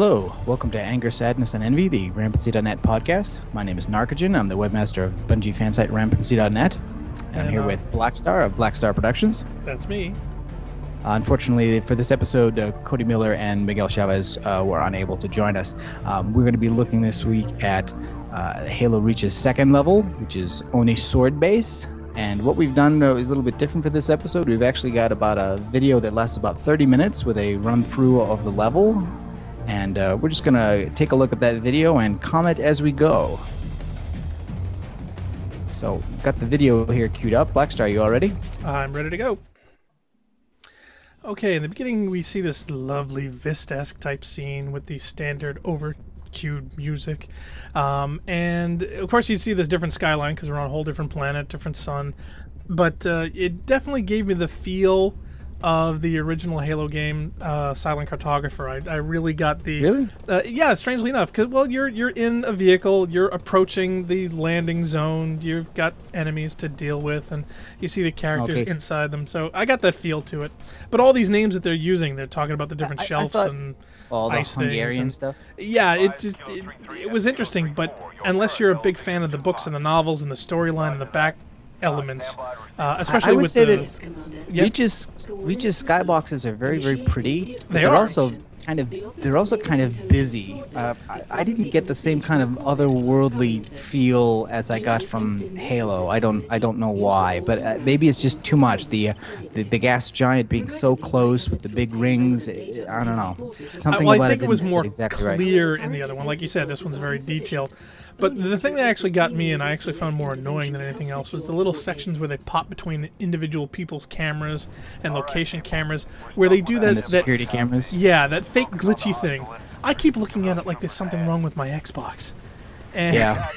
Hello, welcome to Anger, Sadness, and Envy, the Rampancy.net podcast. My name is Narcogen. I'm the webmaster of Bungie fansite Rampancy.net. I'm here with Blackstar of Blackstar Productions. That's me. Unfortunately, for this episode, Cody Miller and Miguel Chavez were unable to join us. We're going to be looking this week at Halo Reach's second level, which is Oni Sword Base. And what we've done is a little bit different for this episode. We've actually got about a video that lasts about 30 minutes with a run-through of the level. And we're just going to take a look at that video and comment as we go. So, got the video here queued up. Blackstar, you all ready? I'm ready to go. Okay, in the beginning we see this lovely Vista-esque type scene with the standard over-cued music. And, of course, you see this different skyline because we're on a whole different planet, different sun. But it definitely gave me the feel of the original Halo game, Silent Cartographer. I really got the... Really? Yeah, strangely enough, because, well, you're in a vehicle, you're approaching the landing zone, you've got enemies to deal with, and you see the characters inside them, so I got that feel to it. But all these names that they're using, they're talking about the different shelves and all the ice Hungarian things stuff? Yeah, it was interesting, but unless you're a big fan of the books and the novels and the storyline and the back elements, especially I would with say the... that Reach's skyboxes are very, very pretty. They're also kind of busy. I didn't get the same kind of otherworldly feel as I got from Halo. I don't know why, but maybe it's just too much. The gas giant being so close with the big rings. I don't know. Something well, about I think it was more exactly clear right. in the other one. Like you said, this one's very detailed. But the thing that actually got me, and I actually found more annoying than anything else, was the little sections where they pop between individual people's cameras and location cameras, where they do that... And the security cameras? Yeah, that fake glitchy thing. I keep looking at it like there's something wrong with my Xbox. And yeah.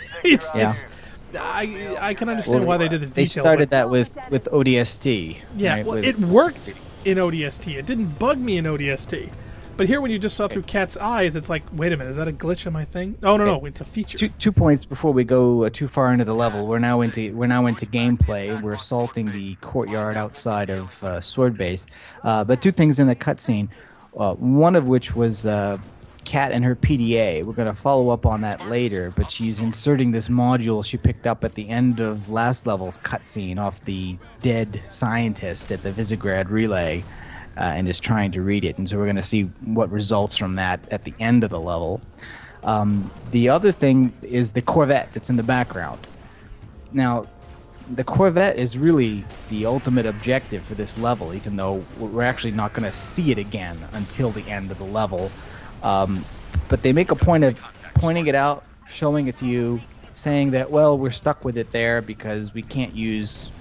I can understand why they did the detail. They started that with ODST. Yeah, right? well, it worked in ODST. It didn't bug me in ODST. But here, when you just saw through Cat's eyes, it's like, wait a minute, is that a glitch in my thing? Oh, no, it's a feature. Two points before we go too far into the level. We're now into gameplay. We're assaulting the courtyard outside of Sword Base. But two things in the cutscene. One of which was Cat and her PDA. We're going to follow up on that later. But she's inserting this module she picked up at the end of last level's cutscene off the dead scientist at the Visegrad relay. And is trying to read it, and so we're going to see what results from that at the end of the level. The other thing is the Corvette that's in the background. Now, the Corvette is really the ultimate objective for this level, even though we're actually not going to see it again until the end of the level. But they make a point of pointing it out, showing it to you, saying that, well, we're stuck with it there because we can't use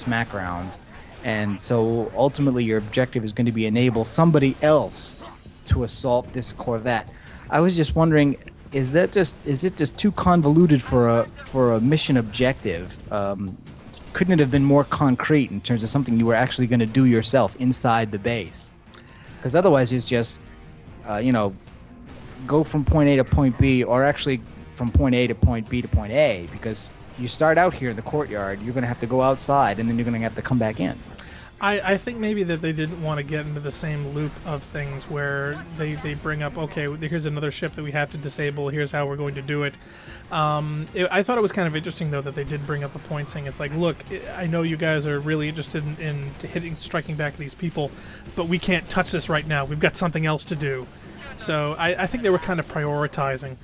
Mac rounds. And so ultimately your objective is going to be enable somebody else to assault this Corvette. I was just wondering, is it just too convoluted for a mission objective? Couldn't it have been more concrete in terms of something you were actually going to do yourself inside the base? Because otherwise it's just go from point A to point B, or actually from point A to point B to point A, because you start out here in the courtyard, you're going to have to go outside, and then you're going to have to come back in. I think maybe that they didn't want to get into the same loop of things where they bring up, okay, here's another ship that we have to disable, here's how we're going to do it. I thought it was kind of interesting, though, that they did bring up a point saying, it's like, look, I know you guys are really interested in striking back at these people, but we can't touch this right now. We've got something else to do. So I think they were kind of prioritizing.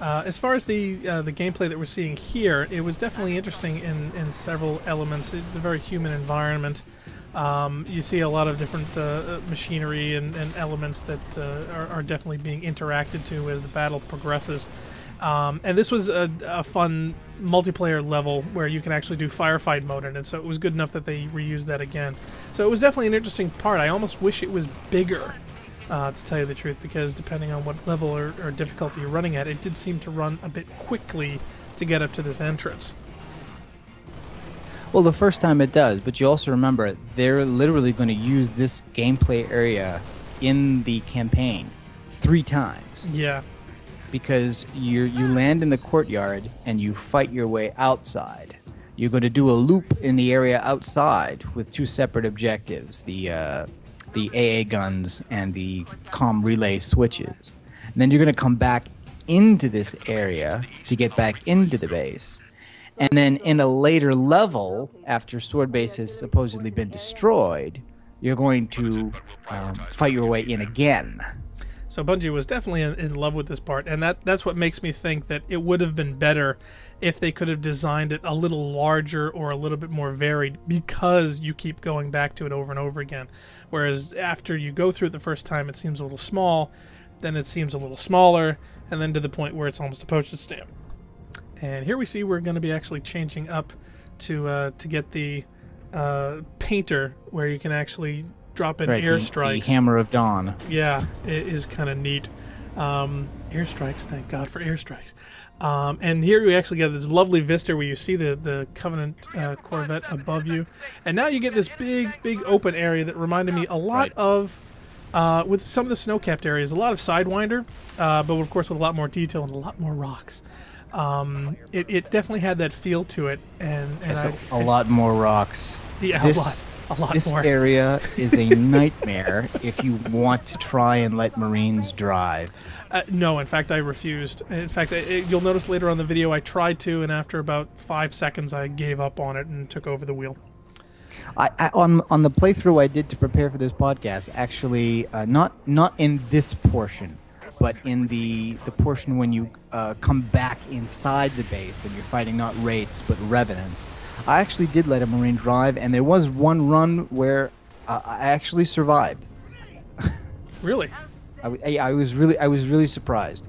As far as the gameplay that we're seeing here, it was definitely interesting in several elements. It's a very human environment. You see a lot of different machinery and elements that are definitely being interacted to as the battle progresses. And this was a fun multiplayer level where you can actually do firefight mode in it, so it was good enough that they reused that again. So it was definitely an interesting part. I almost wish it was bigger. To tell you the truth, because depending on what level or difficulty you're running at, it did seem to run a bit quickly to get up to this entrance. Well, the first time it does, but you also remember they're literally going to use this gameplay area in the campaign 3 times. Yeah. Because you land in the courtyard and you fight your way outside. You're going to do a loop in the area outside with 2 separate objectives. The the AA guns and the comm relay switches. And then you're going to come back into this area to get back into the base. And then in a later level, after Sword Base has supposedly been destroyed, you're going to fight your way in again. So Bungie was definitely in love with this part, and that's what makes me think that it would have been better if they could have designed it a little larger or a little bit more varied, because you keep going back to it over and over again. Whereas after you go through it the first time, it seems a little small, then it seems a little smaller, and then to the point where it's almost a postage stamp. And here we see we're going to be actually changing up to get the painter, where you can actually drop in airstrikes. The Hammer of Dawn. Yeah, it is kind of neat. Airstrikes, thank God for airstrikes. And here we actually get this lovely vista where you see the Covenant Corvette above you. And now you get this big open area that reminded me a lot of, with some of the snow-capped areas, a lot of Sidewinder, but of course with a lot more detail and a lot more rocks. It definitely had that feel to it. And a lot more rocks. Yeah, a lot this more. area is a nightmare if you want to try and let Marines drive. No, in fact, I refused. In fact, you'll notice later on the video I tried to, and after about 5 seconds I gave up on it and took over the wheel. On the playthrough I did to prepare for this podcast, actually, not in this portion, but in the portion when you come back inside the base and you're fighting not wraiths but revenants, I actually did let a Marine drive, and there was one run where I actually survived. Really? I was really surprised.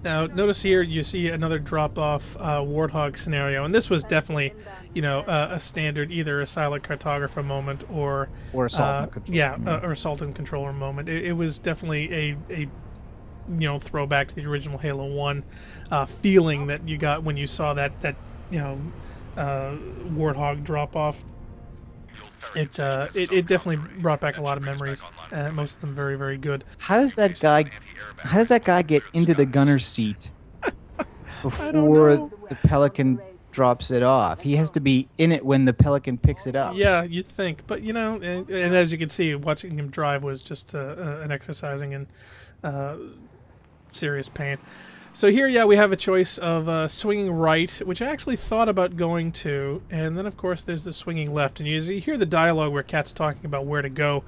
Now, notice here you see another drop-off Warthog scenario, and this was definitely, a standard, either a silent cartographer moment or assault and controller. or assault and controller moment. It was definitely a throwback to the original Halo 1 feeling that you got when you saw that Warthog drop off. It definitely brought back a lot of memories. Most of them very, very good. How does that guy get into the gunner's seat before the Pelican drops it off? He has to be in it when the Pelican picks it up. Yeah, you'd think, but and as you can see, watching him drive was just an exercising in serious pain. So here, yeah, we have a choice of swinging right, which I actually thought about going to, and then, of course, there's the swinging left. And you hear the dialogue where Kat's talking about where to go.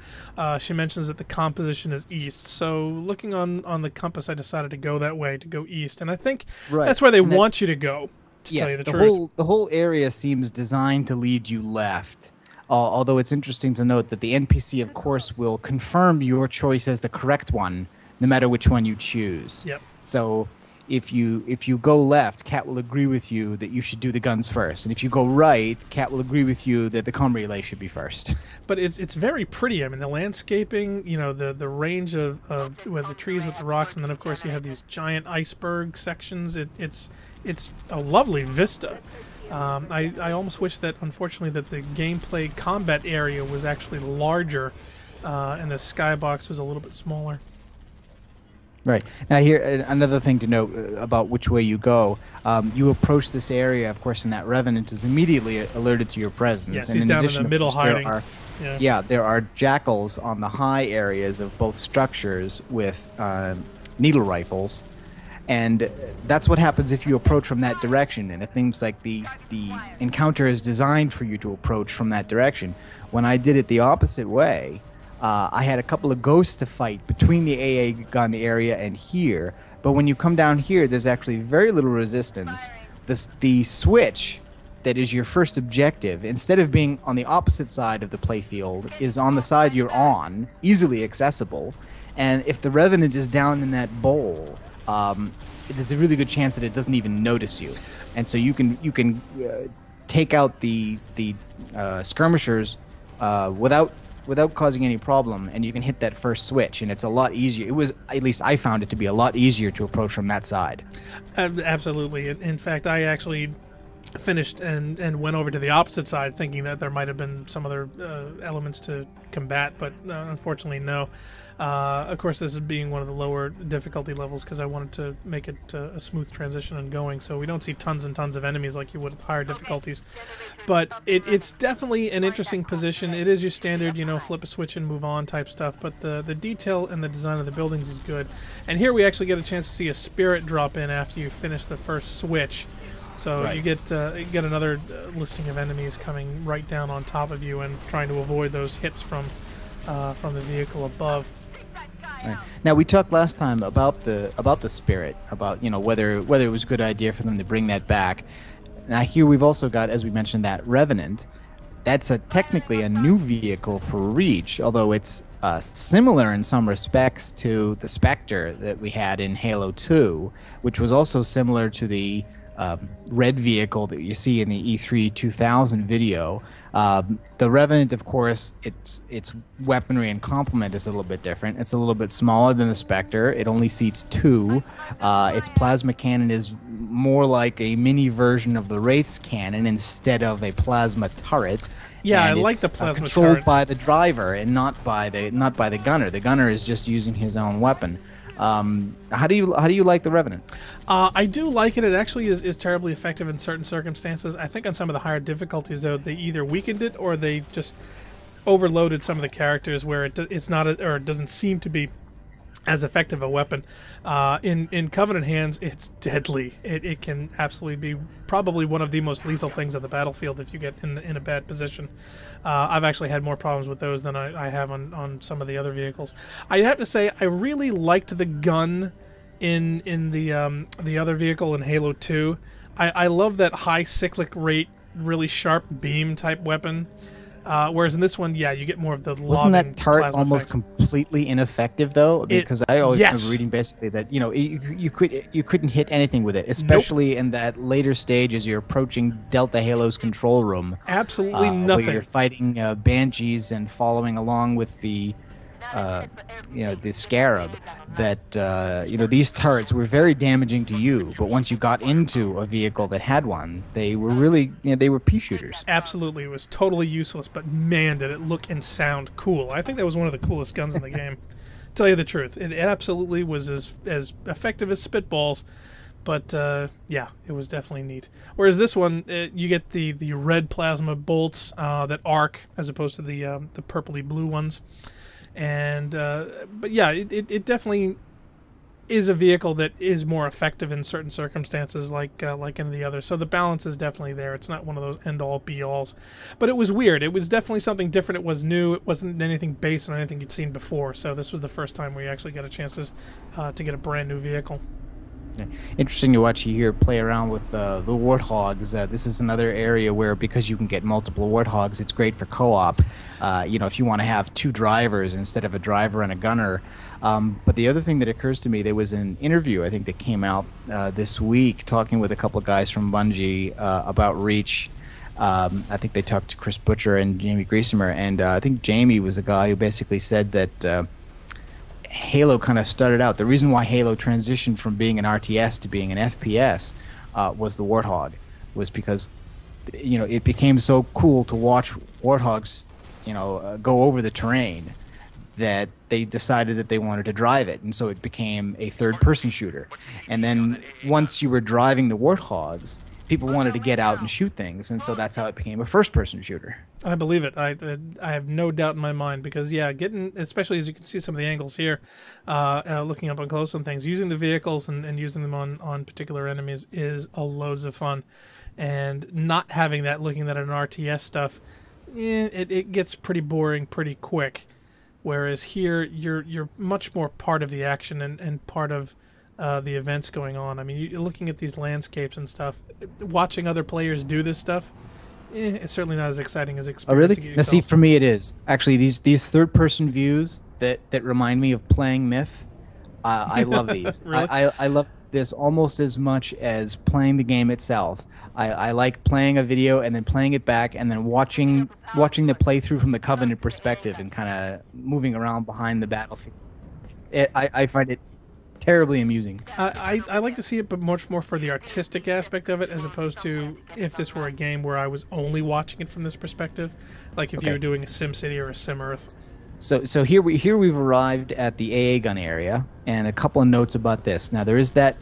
She mentions that the composition is east. So looking on the compass, I decided to go that way, to go east. And I think that's where they want you to go, to tell you the truth. The whole area seems designed to lead you left. Although it's interesting to note that the NPC, of course, will confirm your choice as the correct one, no matter which one you choose. Yep. So if you go left, Kat will agree with you that you should do the guns first, and if you go right, Kat will agree with you that the comm relay should be first. But it's very pretty. I mean, the landscaping, the range of with the trees with the rocks, and then of course you have these giant iceberg sections. It's a lovely vista. I almost wish that, unfortunately, that the gameplay combat area was actually larger, and the skybox was a little bit smaller. Right. Now here, another thing to note about which way you go. You approach this area, of course, and that Revenant is immediately alerted to your presence. Yes, and he's down in the middle hiding. There are jackals on the high areas of both structures with needle rifles. And that's what happens if you approach from that direction. And it seems like the encounter is designed for you to approach from that direction. When I did it the opposite way, I had a couple of ghosts to fight between the AA gun area and here. But when you come down here, there's actually very little resistance. The switch that is your first objective, instead of being on the opposite side of the playfield, is on the side you're on, easily accessible. And if the Revenant is down in that bowl, there's a really good chance that it doesn't even notice you. And so you can take out the skirmishers without causing any problem, and you can hit that first switch, and it's a lot easier. It was, at least I found it to be a lot easier to approach from that side. Absolutely. In fact, I actually finished and went over to the opposite side, thinking that there might have been some other elements to combat, but unfortunately, no. Of course, this is being one of the lower difficulty levels because I wanted to make it a smooth transition and going, so we don't see tons and tons of enemies like you would with higher difficulties. But it's definitely an interesting position. It is your standard, flip a switch and move on type stuff, but the detail and the design of the buildings is good. And here we actually get a chance to see a spirit drop in after you finish the first switch. So Right. you get another listing of enemies coming right down on top of you and trying to avoid those hits from the vehicle above. Right. Now we talked last time about the spirit, about whether it was a good idea for them to bring that back. Now here we've also got, as we mentioned, that Revenant. That's technically a new vehicle for Reach, although it's similar in some respects to the Spectre that we had in Halo 2, which was also similar to the red vehicle that you see in the E3 2000 video. The Revenant, of course, its weaponry and complement is a little bit different. It's a little bit smaller than the Spectre. It only seats 2. Its plasma cannon is more like a mini version of the Wraith's cannon instead of a plasma turret. Yeah, And I like it's, the plasma controlled turret. by the driver and not by the gunner. The gunner is just using his own weapon. How do you like the Revenant? I do like it. It actually is terribly effective in certain circumstances. I think on some of the higher difficulties, though, they either weakened it or they just overloaded some of the characters where it's not or it doesn't seem to be as effective a weapon. In Covenant hands, it's deadly. It can absolutely be probably one of the most lethal things on the battlefield if you get in a bad position. I've actually had more problems with those than I have on some of the other vehicles. I have to say, I really liked the gun in the other vehicle in Halo 2. I love that high cyclic rate, really sharp beam type weapon. Whereas in this one, yeah, you get more of the Wasn't lobbing that turret plasma almost effects. completely ineffective though? Because I always Yes. remember reading basically that you couldn't hit anything with it, especially in that later stage as you're approaching Delta Halo's control room, Absolutely where you're nothing. fighting banshees and following along with the scarab. That these turrets were very damaging to you, but once you got into a vehicle that had one, they were really they were pea shooters. Absolutely, it was totally useless, but man, did it look and sound cool. I think that was one of the coolest guns in the game. Tell you the truth, it absolutely was as effective as spitballs, but yeah, it was definitely neat. Whereas this one, you get the red plasma bolts that arc as opposed to the purpley blue ones. And but yeah, it definitely is a vehicle that is more effective in certain circumstances, like in the others. So the balance is definitely there. It's not one of those end-all be-alls, but it was weird. It was definitely something different. It was new. It wasn't anything based on anything you'd seen before. So this was the first time we actually got a chance to get a brand new vehicle. Yeah. Interesting to watch you here play around with the warthogs. This is another area where, because you can get multiple warthogs, it's great for co-op. If you want to have 2 drivers instead of a driver and a gunner. But the other thing that occurs to me, there was an interview I think that came out this week talking with a couple of guys from Bungie about Reach. I think they talked to Chris Butcher and Jamie Griesemer, and I think Jamie was a guy who basically said that Halo kind of started out. The reason why Halo transitioned from being an RTS to being an FPS was the Warthog, was because it became so cool to watch Warthogs go over the terrain that they decided that they wanted to drive it, and so it became a third-person shooter. And then once you were driving the Warthogs, people wanted to get out and shoot things, and so that's how it became a first-person shooter. I believe it. I have no doubt in my mind because yeah, getting, especially as you can see some of the angles here, looking up on close on things, using the vehicles and using them on particular enemies is a loads of fun, and not having that, looking at an RTS stuff, it gets pretty boring pretty quick. Whereas here you're much more part of the action and part of the events going on. I mean, you're looking at these landscapes and stuff, watching other players do this stuff. It's certainly not as exciting as Oh, really? experiencing it Now, see, yourself. for me, it is actually these third-person views that remind me of playing Myth. I love these. Really? I love this almost as much as playing the game itself. I like playing a video and then playing it back and then watching the playthrough from the Covenant perspective and kind of moving around behind the battlefield. I find it terribly amusing. I like to see it, but much more for the artistic aspect of it, as opposed to if this were a game where I was only watching it from this perspective, like if you Okay. were doing a SimCity or a SimEarth. So here we've arrived at the AA gun area, and a couple of notes about this. Now there is that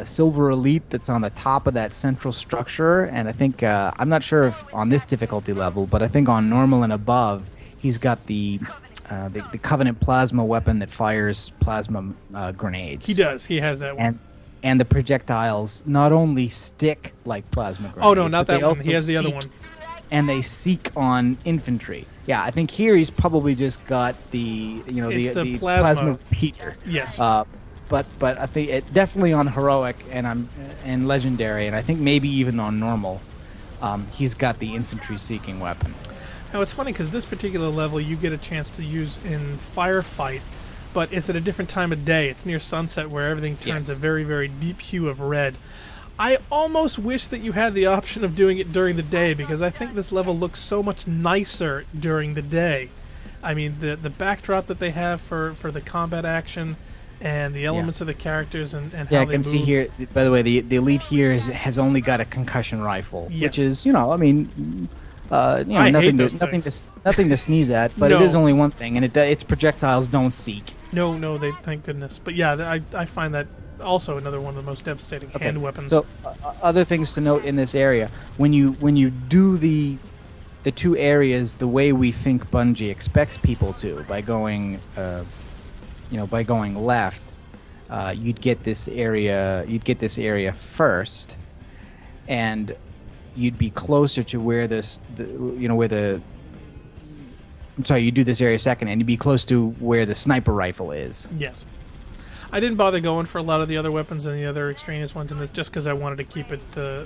silver elite that's on the top of that central structure, and I think I'm not sure if on this difficulty level, but I think on normal and above, he's got the Covenant plasma weapon that fires plasma He grenades, does. He has that one. and the projectiles not only stick like plasma Oh no, grenades, not but they that one. also He has the other seek one. and they seek on infantry. Yeah, I think here he's probably just got It's the the plasma. plasma repeater. Yes. But I think it definitely on heroic and legendary, and I think maybe even on normal, he's got the infantry seeking weapon. Now it's funny because this particular level you get a chance to use in Firefight, but it's at a different time of day. It's near sunset where everything turns Yes. a very, very deep hue of red. I almost wish that you had the option of doing it during the day because I think this level looks so much nicer during the day. I mean, the backdrop that they have for the combat action and the elements of the characters and Yeah, how I they can move. see here. By the way, the elite here has only got a concussion rifle, Yes. which is I mean. I hate Nothing those nothing things. nothing to sneeze at, but No. it is only one thing, and its projectiles don't seek. No, they thank goodness. But yeah, I find that also another one of the most devastating hand weapons. So, other things to note in this area: when you do the two areas the way we think Bungie expects people to, by going left, you'd get this area first, and you'd be closer to where I'm sorry, you do this area second, and you'd be close to where the sniper rifle is. Yes. I didn't bother going for a lot of the other weapons and the other extraneous ones in this just because I wanted to keep it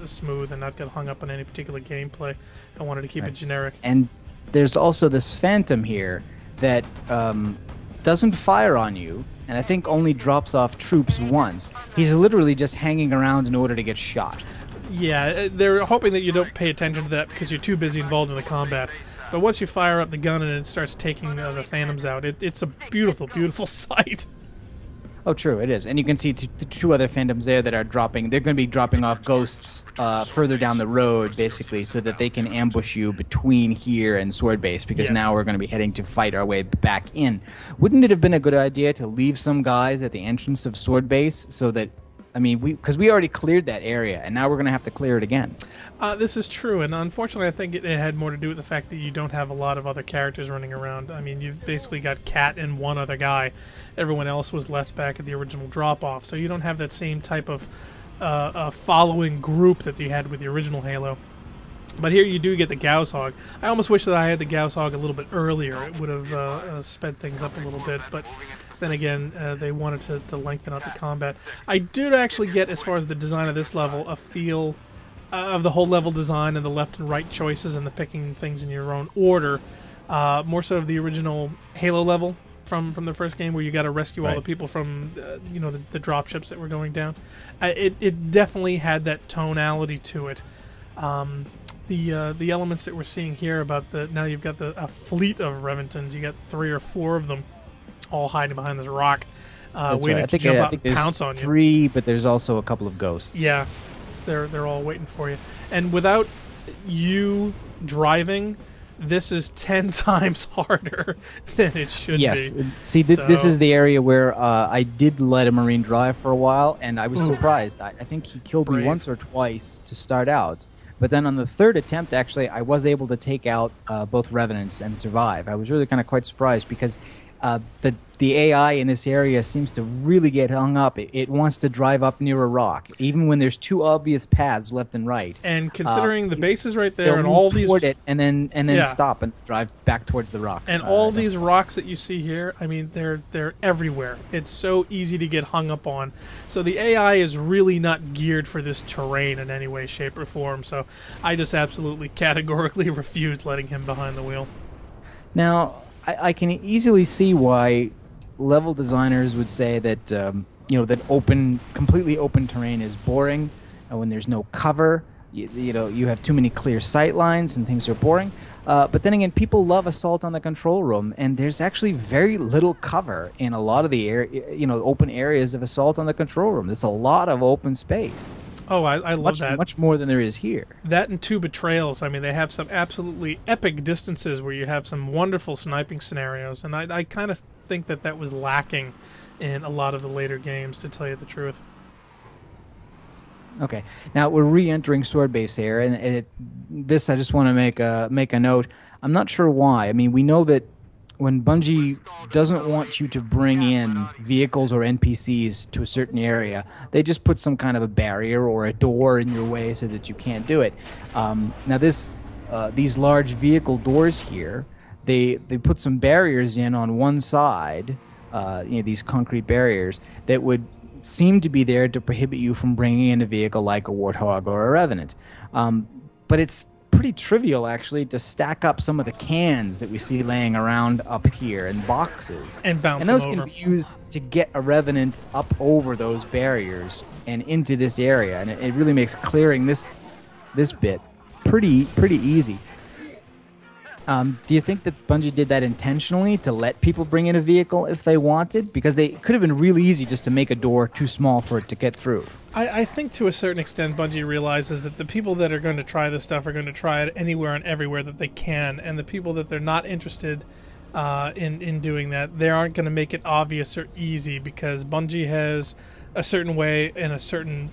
smooth and not get hung up on any particular gameplay. I wanted to keep it generic. And there's also this phantom here that doesn't fire on you, and I think only drops off troops once. He's literally just hanging around in order to get shot. Yeah, they're hoping that you don't pay attention to that because you're too busy involved in the combat. But once you fire up the gun and it starts taking the phantoms out, it's a beautiful, beautiful sight. Oh, true, it is. And you can see two other phantoms there that are dropping. They're going to be dropping off ghosts further down the road, basically, so that they can ambush you between here and Sword Base, because Yes. now we're going to be heading to fight our way back in. Wouldn't it have been a good idea to leave some guys at the entrance of Sword Base so that, because we already cleared that area, and now we're going to have to clear it again. This is true, and unfortunately I think it had more to do with the fact that you don't have a lot of other characters running around. I mean, you've basically got Cat and one other guy. Everyone else was left back at the original drop-off, so you don't have that same type of following group that you had with the original Halo. But here you do get the Gauss Hog. I almost wish that I had the Gauss Hog a little bit earlier. It would have sped things up a little bit, but then again, they wanted to lengthen out the combat. I did actually get, as far as the design of this level, a feel of the whole level design and the left and right choices and the picking things in your own order. More so of the original Halo level from the first game, where you got to rescue all the people from the dropships that were going down. It definitely had that tonality to it. The elements that we're seeing here about now you've got a fleet of Reventons. You got 3 or 4 of them, all hiding behind this rock, waiting right. to jump I out think and there's pounce on you. 3, but there's also a couple of ghosts. Yeah, they're all waiting for you. And without you driving, this is 10 times harder than it should Yes. be. See, this So- is the area where I did let a Marine drive for a while, and I was surprised. I think he killed me Brave. once or twice to start out. But then on the third attempt, actually, I was able to take out both Revenants and survive. I was really kind of quite surprised because the AI in this area seems to really get hung up. It wants to drive up near a rock, even when there's 2 obvious paths left and right. And considering the base is right They'll there, and move all these toward it, and then Yeah. stop and drive back towards the rock. and all these rocks that you see here, I mean, they're everywhere. It's so easy to get hung up on. So the AI is really not geared for this terrain in any way, shape, or form. So I just absolutely categorically refused letting him behind the wheel. Now, I can easily see why level designers would say that that completely open terrain is boring, and when there's no cover, you have too many clear sight lines and things are boring. But then again, people love Assault on the Control Room, and there's actually very little cover in a lot of the open areas of Assault on the Control Room. There's a lot of open space, Oh, I love much that. much more than there is here. That and two betrayals. I mean, they have some absolutely epic distances where you have some wonderful sniping scenarios, and I kind of think that that was lacking in a lot of the later games, to tell you the truth. Okay, now we're re-entering Sword Base here, and this I just want to make a note. I'm not sure why. I mean, we know that when Bungie doesn't want you to bring in vehicles or NPCs to a certain area, they just put some kind of a barrier or a door in your way so that you can't do it. Now, these large vehicle doors here, they put some barriers in on one side, these concrete barriers that would seem to be there to prohibit you from bringing in a vehicle like a Warthog or a Revenant. But it's pretty trivial, actually, to stack up some of the cans that we see laying around up here and boxes. And bounce And those them can over. be used to get a Revenant up over those barriers and into this area. And it really makes clearing this bit pretty easy. Do you think that Bungie did that intentionally to let people bring in a vehicle if they wanted? Because they could have been really easy just to make a door too small for it to get through. I think to a certain extent Bungie realizes that the people that are going to try this stuff are going to try it anywhere and everywhere that they can, and the people that they're not interested in doing that, they aren't going to make it obvious or easy, because Bungie has a certain way and a certain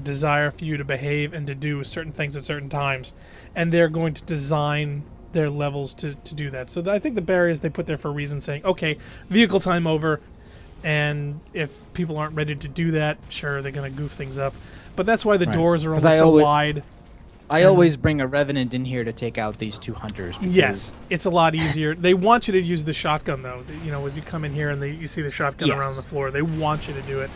desire for you to behave and to do certain things at certain times, and they're going to design their levels to do that. So I think the barriers they put there for a reason, saying, okay, vehicle time over, and if people aren't ready to do that, sure, they're going to goof things up. But that's why the Right. doors are Because almost so wide. I And always bring a Revenant in here to take out these two hunters. yes, it's a lot easier. They want you to use the shotgun, though. As you come in here and you see the shotgun Yes. around the floor, they want you to do it.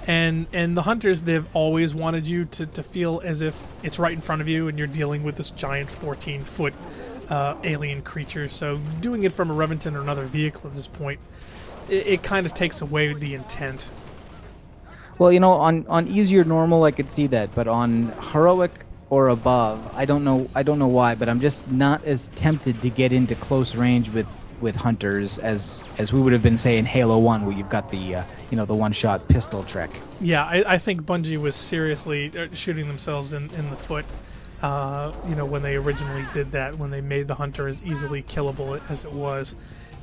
And the hunters, they've always wanted you to feel as if it's right in front of you and you're dealing with this giant 14-foot alien creature. So doing it from a Revenant or another vehicle at this point, it kind of takes away the intent. Well, on easier normal, I could see that, but on heroic or above, I don't know why, but I'm just not as tempted to get into close range with hunters as we would have been, say, in Halo 1, where you've got the the one-shot pistol trick. Yeah, I think Bungie was seriously shooting themselves in the foot, when they originally did that, when they made the hunter as easily killable as it was.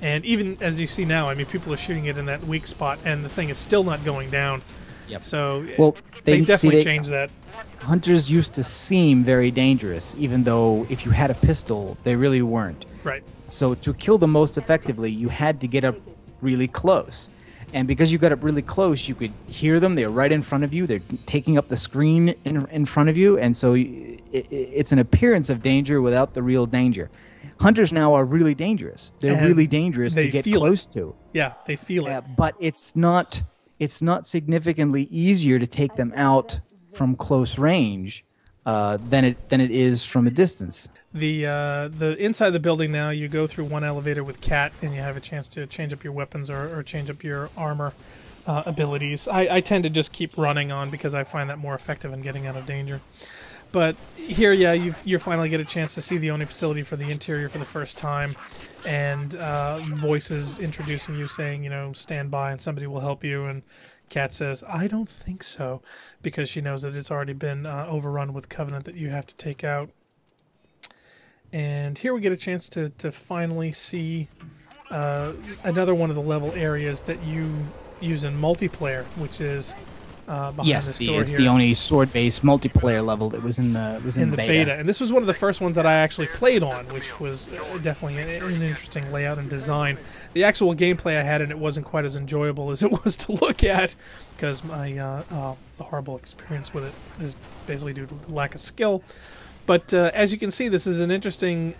And even as you see now, I mean, people are shooting it in that weak spot, and the thing is still not going down. Yep. So Well, they definitely changed that. Hunters used to seem very dangerous, even though if you had a pistol, they really weren't. Right. So to kill them most effectively, you had to get up really close. And because you got up really close, you could hear them. They're right in front of you. They're taking up the screen in front of you. And so it's an appearance of danger without the real danger. Hunters now are really dangerous. They're And really dangerous to they get feel close to. Yeah, they feel it. But it's not significantly easier to take them out from close range than it is from a distance. The inside the building now, you go through one elevator with Cat, and you have a chance to change up your weapons or change up your armor abilities. I tend to just keep running on because I find that more effective in getting out of danger. But here, yeah, you finally get a chance to see the Oni facility for the interior for the first time, and voices introducing you, saying, stand by and somebody will help you. And Kat says, I don't think so, because she knows that it's already been overrun with Covenant that you have to take out. And here we get a chance to finally see another one of the level areas that you use in multiplayer, which is behind Yes, this door it's here. the only sword-based multiplayer level that was in the beta. And this was one of the first ones that I actually played on, which was definitely an interesting layout and design. The actual gameplay I had in it wasn't quite as enjoyable as it was to look at, because my the horrible experience with it is basically due to the lack of skill. But as you can see, this is an interesting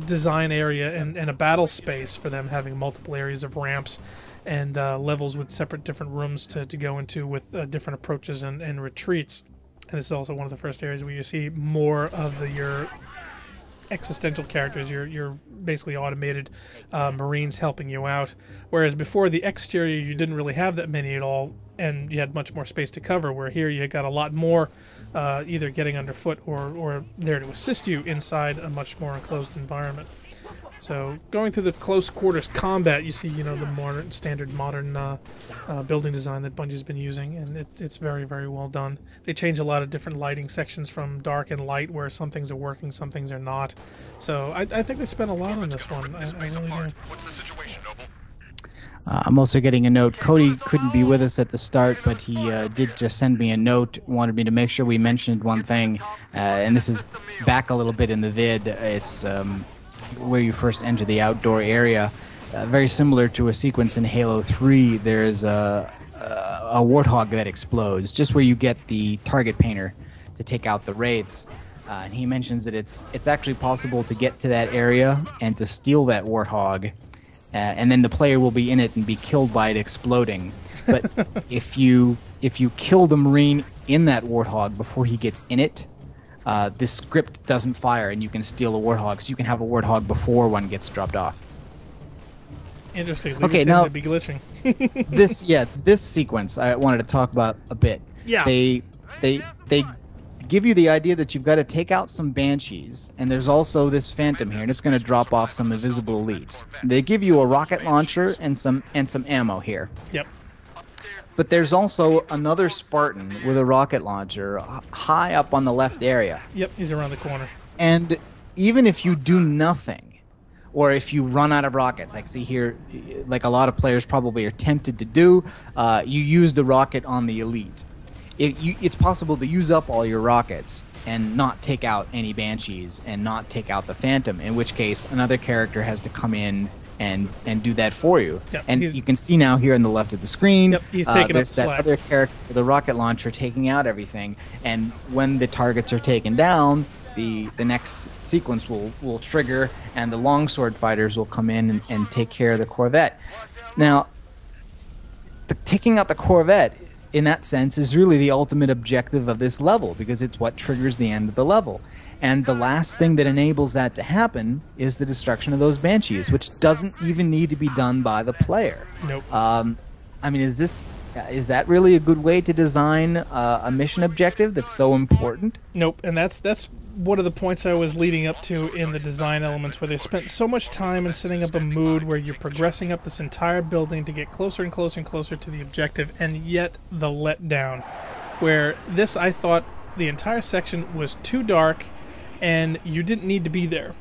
design area and a battle space for them, having multiple areas of ramps and levels with separate different rooms to go into with different approaches and retreats. And this is also one of the first areas where you see more of your existential characters, your basically automated Marines helping you out. Whereas before, the exterior, you didn't really have that many at all. and you had much more space to cover. Where here you got a lot more, either getting underfoot or there to assist you inside a much more enclosed environment. So going through the close quarters combat, you see, the standard modern building design that Bungie's been using, and it's very, very well done. They change a lot of different lighting sections from dark and light, where some things are working, some things are not. So I think they spent a lot on this one. I really do. What's the situation, Noble? I'm also getting a note. Cody couldn't be with us at the start, but he did just send me a note, wanted me to make sure we mentioned one thing, and this is back a little bit in the vid. It's where you first enter the outdoor area. Very similar to a sequence in Halo 3, there's a warthog that explodes, just where you get the target painter to take out the wraiths. And he mentions that it's actually possible to get to that area and to steal that warthog, and then the player will be in it and be killed by it exploding. But if you kill the Marine in that warthog before he gets in it, this script doesn't fire, and you can steal a warthog, so you can have a warthog before one gets dropped off. Interesting. Okay, now to be glitching. this sequence I wanted to talk about a bit. Yeah. They give you the idea that you've got to take out some banshees, and there's also this phantom here, and it's going to drop off some invisible elites. They give you a rocket launcher and some ammo here. Yep. But there's also another Spartan with a rocket launcher high up on the left area. Yep, he's around the corner. And even if you do nothing, or if you run out of rockets, like see here, like a lot of players probably are tempted to do, you use the rocket on the elite. It's possible to use up all your rockets and not take out any banshees and not take out the phantom, in which case another character has to come in and do that for you. Yep, and you can see now here on the left of the screen, yep, he's taking there's up the that slack. other character with a rocket launcher taking out everything, and when the targets are taken down, the next sequence will trigger, and the longsword fighters will come in and take care of the corvette. Now, taking out the corvette, in that sense, is really the ultimate objective of this level, because it's what triggers the end of the level. And the last thing that enables that to happen is the destruction of those banshees, which doesn't even need to be done by the player. Nope. I mean, is that really a good way to design a mission objective that's so important? Nope. And that's one of the points I was leading up to in the design elements, where they spent so much time in setting up a mood where you're progressing up this entire building to get closer and closer and closer to the objective, and yet the letdown, where this, I thought the entire section was too dark, and you didn't need to be there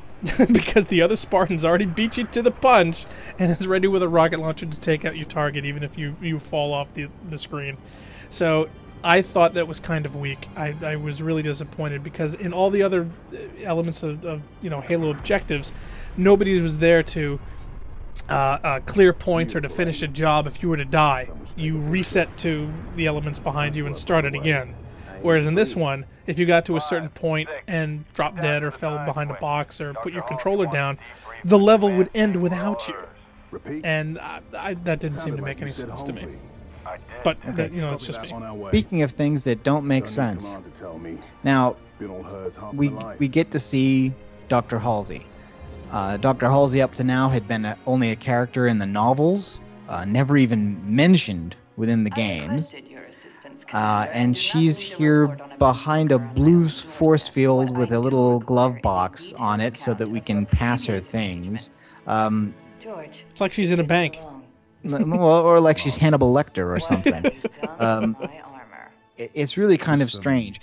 because the other Spartans already beat you to the punch and is ready with a rocket launcher to take out your target, even if you fall off the screen. So I thought that was kind of weak. I was really disappointed, because in all the other elements of Halo objectives, nobody was there to clear points or to finish a job. If you were to die, you reset to the elements behind you and start it again. Whereas in this one, if you got to a certain point and dropped dead or fell behind a box or put your controller down, the level would end without you. And that didn't seem to make any sense to me. But, it's just me. Speaking of things that don't make sense, now, we get to see Dr. Halsey. Dr. Halsey up to now had been only a character in the novels, never even mentioned within the games. And she's here behind a blue force field with a little glove box on it so that we can pass her things. It's like she's in a bank. Or like she's Hannibal Lecter or something. It's really kind of strange.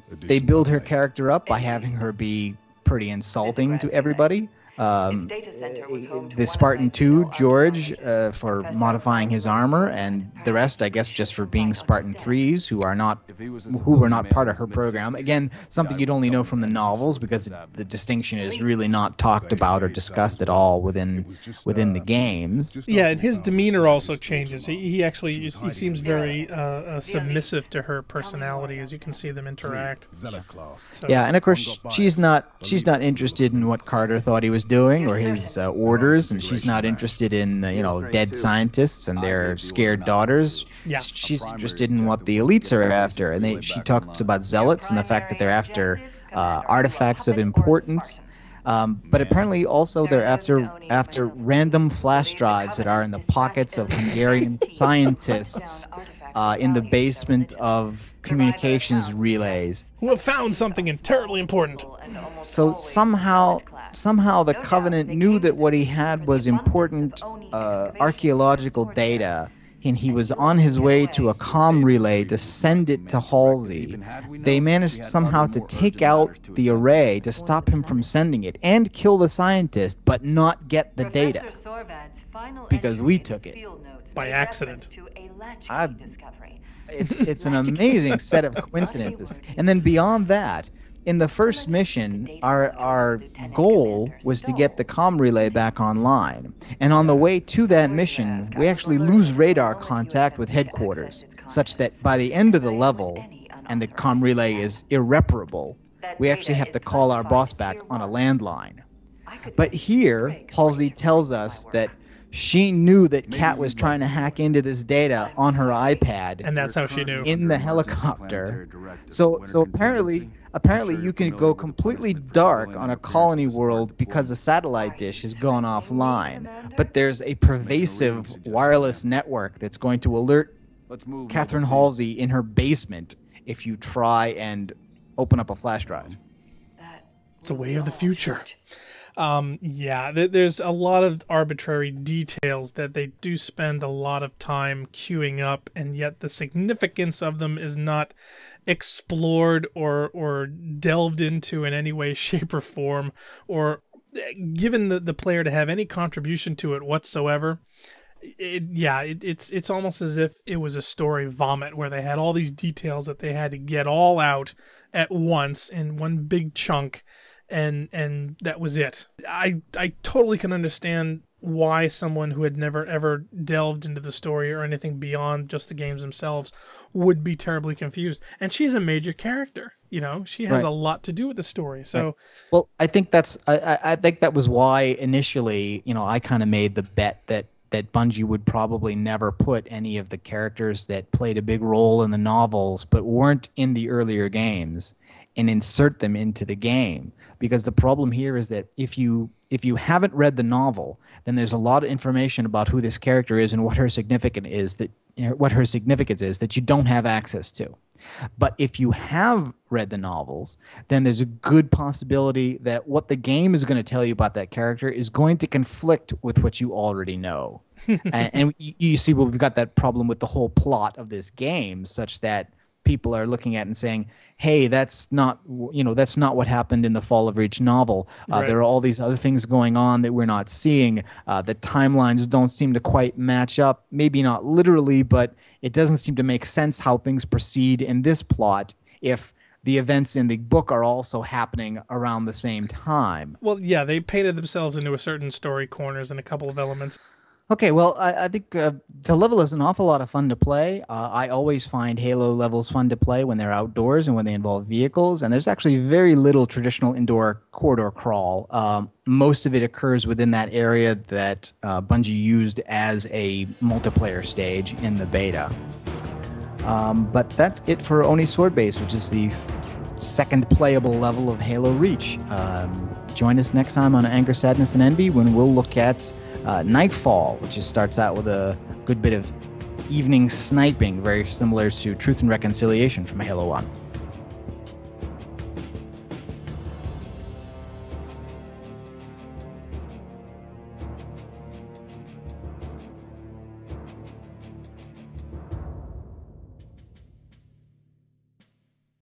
They build her character up by having her be pretty insulting to everybody. The Spartan 2, George, for modifying his armor, and the rest, I guess, just for being Spartan 3s, who were not part of her program. Again, something you'd only know from the novels, because the distinction is really not talked about or discussed at all within the games. Yeah, and his demeanor also changes. He seems very submissive to her personality, as you can see them interact. So, yeah, and of course she's not interested in what Carter thought he was doing or his orders, and she's not interested in dead scientists and their scared daughters. Yeah. She's interested in what the elites are after, and she talks about zealots and the fact that they're after artifacts of importance. But apparently also they're after random flash drives that are in the pockets of Hungarian scientists in the basement of communications relays. Who have found something terribly important. So somehow the Covenant knew that what he had was important archaeological data, and he was on his way to a comm relay to send it to Halsey. They managed somehow to take out the array to stop him from sending it and kill the scientist, but not get the data because we took it By accident. I, it's an amazing set of coincidences. And then beyond that, in the first mission, our goal was to get the comm relay back online. And on the way to that mission, we actually lose radar contact with headquarters, such that by the end of the level, and the comm relay is irreparable, we actually have to call our boss back on a landline. But here, Halsey tells us that she knew that Kat was trying to hack into this data on her iPad, And that's how she knew. in the helicopter. So apparently you can go completely dark on a colony world because the satellite dish has gone offline. But there's a pervasive wireless network that's going to alert Catherine Halsey in her basement if you try and open up a flash drive. It's a way of the future. There's a lot of arbitrary details that they do spend a lot of time queuing up, and yet the significance of them is not explored or delved into in any way, shape, or form, or given the player to have any contribution to it whatsoever. It's almost as if it was a story vomit where they had all these details that they had to get all out at once in one big chunk. And that was it. I totally can understand why someone who had never ever delved into the story or anything beyond just the games themselves would be terribly confused. And she's a major character, she has a lot to do with the story. So, right. Well, I think I think that was why initially, I kind of made the bet that Bungie would probably never put any of the characters that played a big role in the novels but weren't in the earlier games and insert them into the game. Because the problem here is that if you haven't read the novel, then there's a lot of information about who this character is and what her significance is that you don't have access to. But if you have read the novels, then there's a good possibility that what the game is going to tell you about that character is going to conflict with what you already know. and you see, well, we've got that problem with the whole plot of this game, such that people are looking at and saying, hey, that's not what happened in the Fall of Reach novel. Right. There are all these other things going on that we're not seeing. The timelines don't seem to quite match up. Maybe not literally, but it doesn't seem to make sense how things proceed in this plot if the events in the book are also happening around the same time. Well, yeah, they painted themselves into a certain story corners and a couple of elements. Okay, well, I think the level is an awful lot of fun to play. I always find Halo levels fun to play when they're outdoors and when they involve vehicles, and there's actually very little traditional indoor corridor crawl. Most of it occurs within that area that Bungie used as a multiplayer stage in the beta. But that's it for Oni Sword Base, which is the second playable level of Halo Reach. Join us next time on Anger, Sadness, and Envy when we'll look at Nightfall, which just starts out with a good bit of evening sniping, very similar to Truth and Reconciliation from Halo 1.